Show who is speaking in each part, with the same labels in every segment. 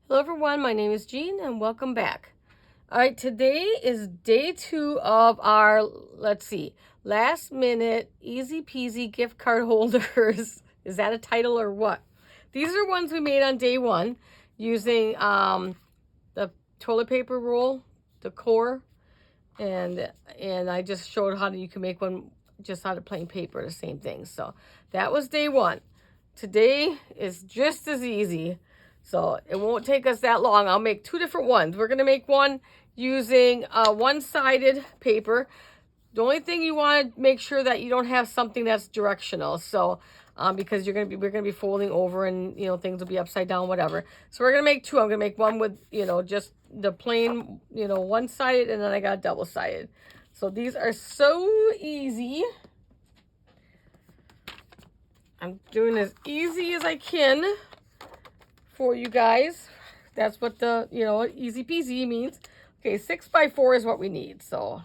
Speaker 1: Hello everyone, my name is Jean and welcome back. All right, today is day 2 of our, last minute easy peasy gift card holders. Is that a title or what? These are ones we made on day 1 using the toilet paper roll, the core, and I just showed how you can make one just out of plain paper, the same thing. So that was day 1. Today is just as easy. So it won't take us that long. I'll make 2 different ones. We're going to make one using one-sided paper. The only thing you want to make sure that you don't have something that's directional. So because we're going to be folding over and things will be upside down, whatever. So we're going to make 2. I'm going to make one with just the plain one-sided, and then I got double-sided. So these are so easy. I'm doing as easy as I can for you guys. That's what the, easy peasy means. Okay, 6 by 4 is what we need. So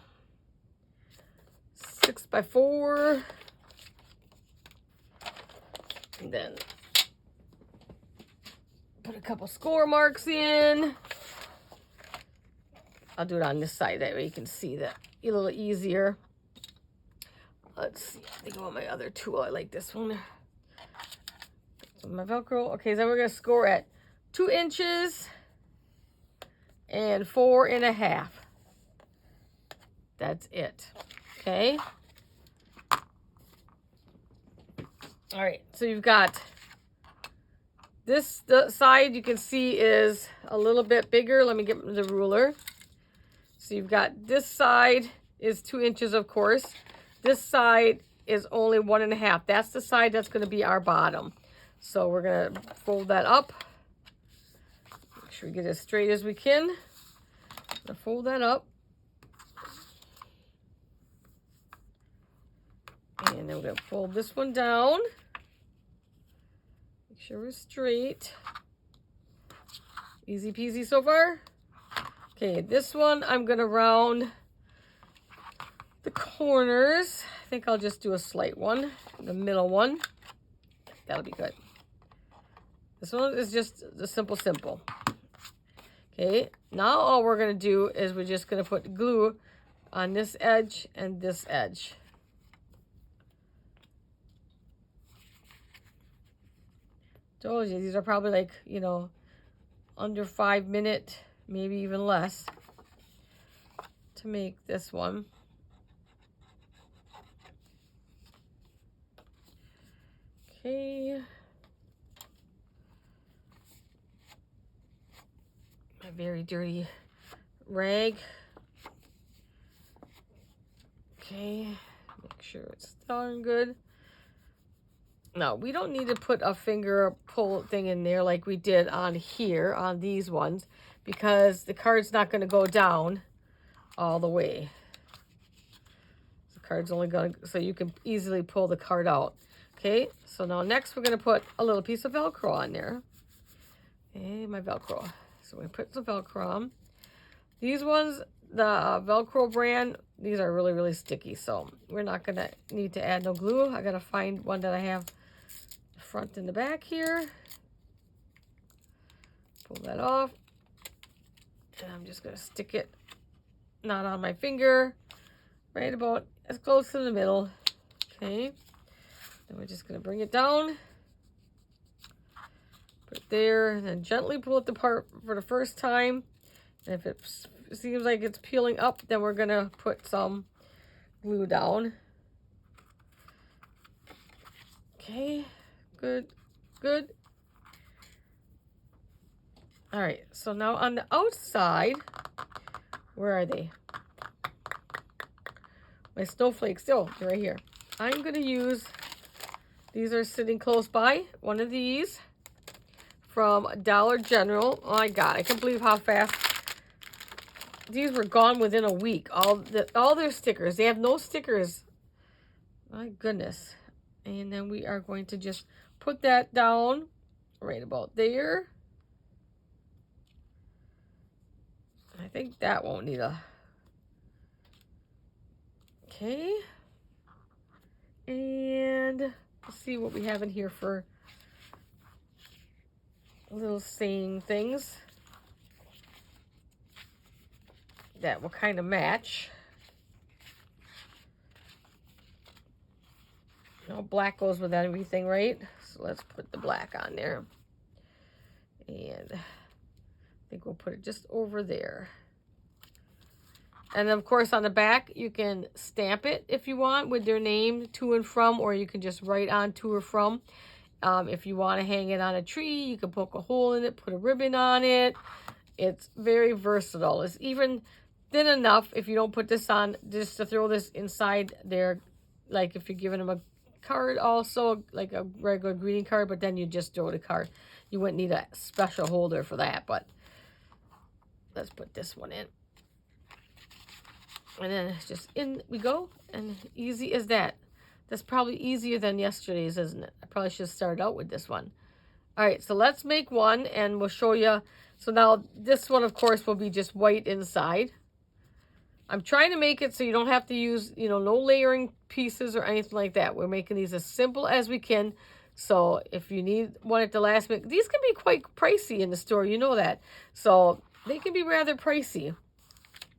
Speaker 1: 6 by 4. And then put a couple score marks in. I'll do it on this side. That way you can see that a little easier. Let's see. I think I want my other tool. I like this one. So my Velcro. Okay, so we're going to score at 2 inches and 4.5. That's it. Okay. All right. So you've got this, the side you can see is a little bit bigger. Let me get the ruler. So you've got this side is 2 inches, of course. This side is only 1.5. That's the side that's going to be our bottom. So we're going to fold that up. Make sure we get as straight as we can. Fold that up. And then we're going to fold this one down. Make sure we're straight. Easy peasy so far. Okay, this one I'm going to round the corners. I think I'll just do a slight one, the middle one. That'll be good. This one is just the simple. Okay, now all we're going to do is we're just going to put glue on this edge and this edge. Told you, these are probably like, under 5 minutes, maybe even less, to make this one. Okay. My very dirty rag. Okay, make sure it's done good. Now, we don't need to put a finger pull thing in there like we did on here, on these ones, because the card's not going to go down all the way. The card's only going to, so you can easily pull the card out. Okay, so now next we're going to put a little piece of Velcro on there. Okay, my Velcro. So we're going to put some Velcro on. These ones, the Velcro brand, these are really, really sticky, so we're not going to need to add no glue. I got to find one that I have the front and the back here. Pull that off. And I'm just going to stick it, not on my finger, right about as close to the middle. Okay. Then we're just going to bring it down. Put it there, and then gently pull it apart for the first time. And if it seems like it's peeling up, then we're going to put some glue down. Okay, good. All right, so now on the outside, where are they? My snowflakes, they're right here. I'm going to use, these are sitting close by, one of these from Dollar General. Oh my God, I can't believe how fast. These were gone within a week. All their stickers. They have no stickers. My goodness. And then we are going to just put that down right about there. I think that won't need a... Okay. And let's see what we have in here for little saying things. that will kind of match. No, black goes with everything, right? So let's put the black on there. And I think we'll put it just over there. And of course on the back, you can stamp it if you want with their name, to and from, or you can just write on to or from. If you want to hang it on a tree, you can poke a hole in it, put a ribbon on it. It's very versatile. It's even thin enough if you don't put this on, just to throw this inside there, like if you're giving them a card also, like a regular greeting card, but then you just throw the card. You wouldn't need a special holder for that, but let's put this one in. And then it's just in we go, and easy as that. That's probably easier than yesterday's, isn't it? I probably should start out with this one. All right, so let's make one, and we'll show you. So now this one, of course, will be just white inside. I'm trying to make it so you don't have to use, no layering pieces or anything like that. We're making these as simple as we can. So if you need one at the last minute, these can be quite pricey in the store, you know that. So they can be rather pricey.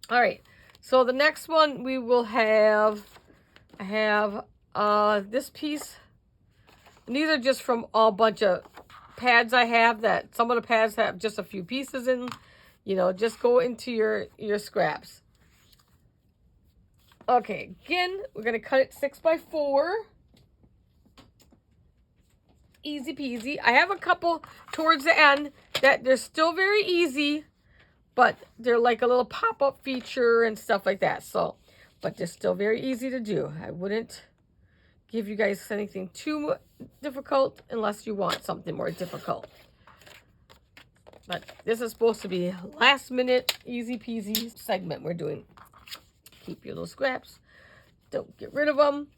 Speaker 1: All right, so the next one we will have, I have this piece. And these are just from a bunch of pads I have, that some of the pads have just a few pieces in. Just go into your scraps. Okay, again, we're going to cut it 6x4. Easy peasy. I have a couple towards the end that they're still very easy, but they're like a little pop-up feature and stuff like that. So, but they're still very easy to do. I wouldn't give you guys anything too difficult unless you want something more difficult. But this is supposed to be last minute, easy peasy segment we're doing. Keep your little scraps. Don't get rid of them.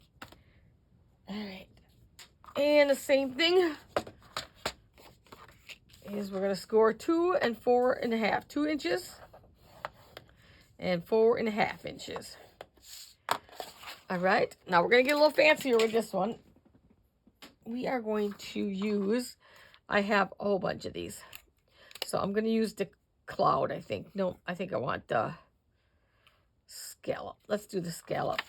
Speaker 1: All right. And the same thing is we're going to score 2 and 4.5. 2 inches and 4.5 inches. All right. Now we're going to get a little fancier with this one. We are going to use, I have a whole bunch of these. So I'm going to use the cloud, I think. No, I think I want the scallop. Let's do the scallop.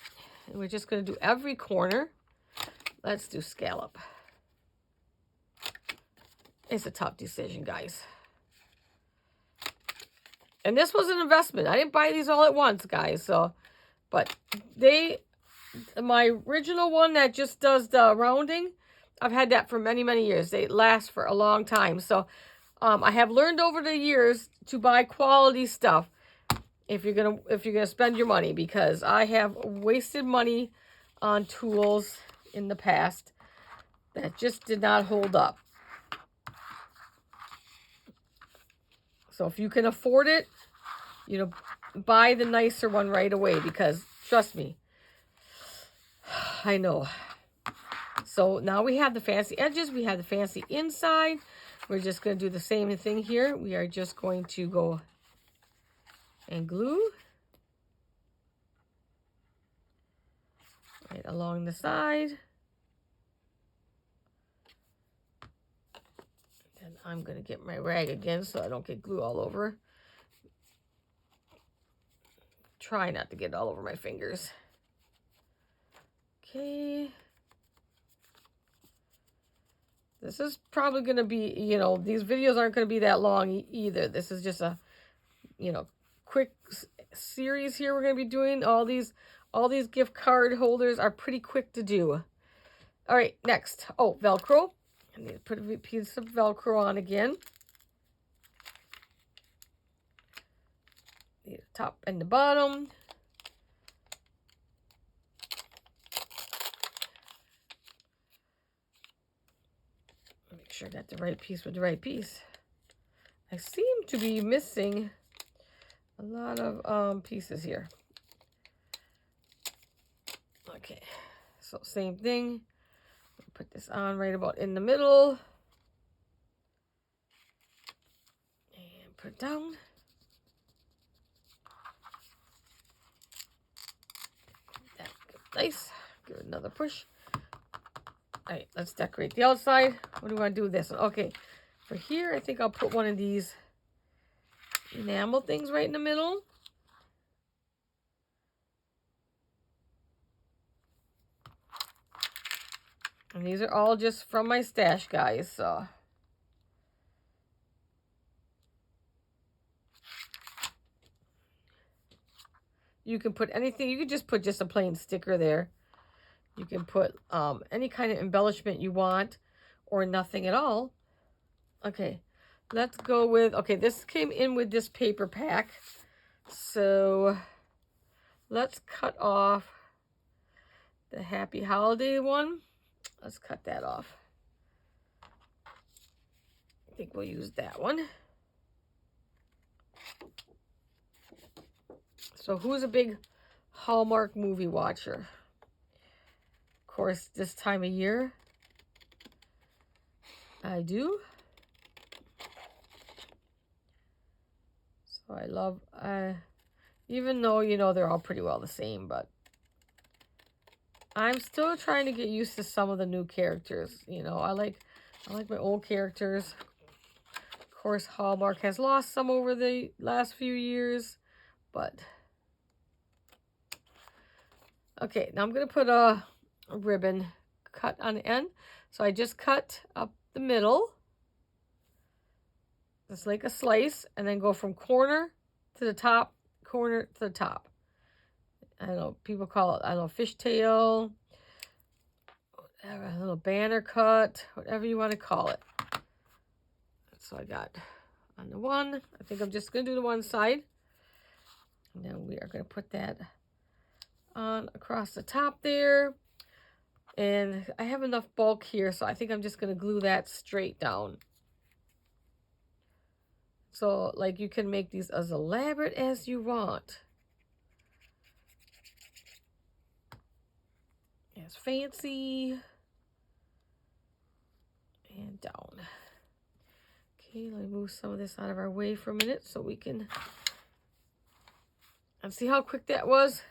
Speaker 1: And we're just going to do every corner. Let's do scallop. It's a tough decision, guys. And this was an investment. I didn't buy these all at once, guys. So, but my original one that just does the rounding, I've had that for many, many years. They last for a long time. So, I have learned over the years to buy quality stuff if you're gonna spend your money, because I have wasted money on tools in the past that just did not hold up. So if you can afford it, buy the nicer one right away, because trust me, I know. So now we have the fancy edges, we have the fancy inside. We're just going to do the same thing here. We are just going to go and glue right along the side. And I'm going to get my rag again so I don't get glue all over. Try not to get all over my fingers. Okay. This is probably going to be, these videos aren't going to be that long either. This is just a, quick series here we're going to be doing. All these gift card holders are pretty quick to do. All right, next. Oh, Velcro. I need to put a piece of Velcro on again. The top and the bottom. Make sure I got the right piece with the right piece. I seem to be missing a lot of pieces here. Okay, so same thing. Put this on right about in the middle. And put it down. That nice. Give it another push. All right, let's decorate the outside. What do we want to do with this? Okay, for here, I think I'll put one of these enamel things right in the middle. And these are all just from my stash, guys, so. You can put anything. You can just put just a plain sticker there. You can put any kind of embellishment you want or nothing at all. Okay, let's go with, okay, this came in with this paper pack. So let's cut off the Happy Holiday one. Let's cut that off. I think we'll use that one. So who's a big Hallmark movie watcher? Of course, this time of year, I do. So I love, even though, you know, they're all pretty well the same, but I'm still trying to get used to some of the new characters. You know, I like my old characters. Of course, Hallmark has lost some over the last few years, but okay, now I'm going to put a ribbon cut on the end. So I just cut up the middle, just like a slice, and then go from corner to the top, corner to the top. I don't know, people call it, I don't know, fishtail, whatever, a little banner cut, whatever you want to call it. So I got on the one. I think I'm just going to do the one side. And then we are going to put that on across the top there. And I have enough bulk here, so I think I'm just going to glue that straight down. So, like, you can make these as elaborate as you want. As fancy. And down. Okay, let me move some of this out of our way for a minute so we can... And see how quick that was?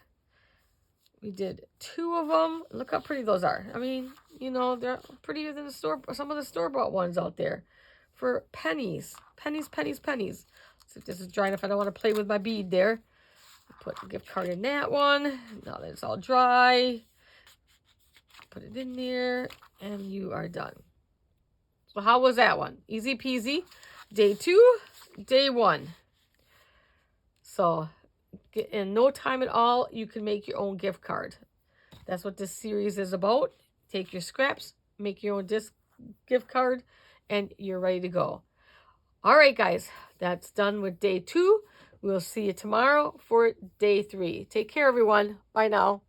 Speaker 1: We did 2 of them. Look how pretty those are. I mean, you know, they're prettier than the store, some of the store-bought ones out there for pennies. Pennies, pennies, pennies. So if this is dry enough, I don't want to play with my bead there. Put a gift card in that one. Now that it's all dry, put it in there, and you are done. So how was that one? Easy peasy. Day 2, day 1. So in no time at all, you can make your own gift card. That's what this series is about. Take your scraps, make your own gift card, and you're ready to go. All right, guys, that's done with day 2. We'll see you tomorrow for day 3. Take care, everyone. Bye now.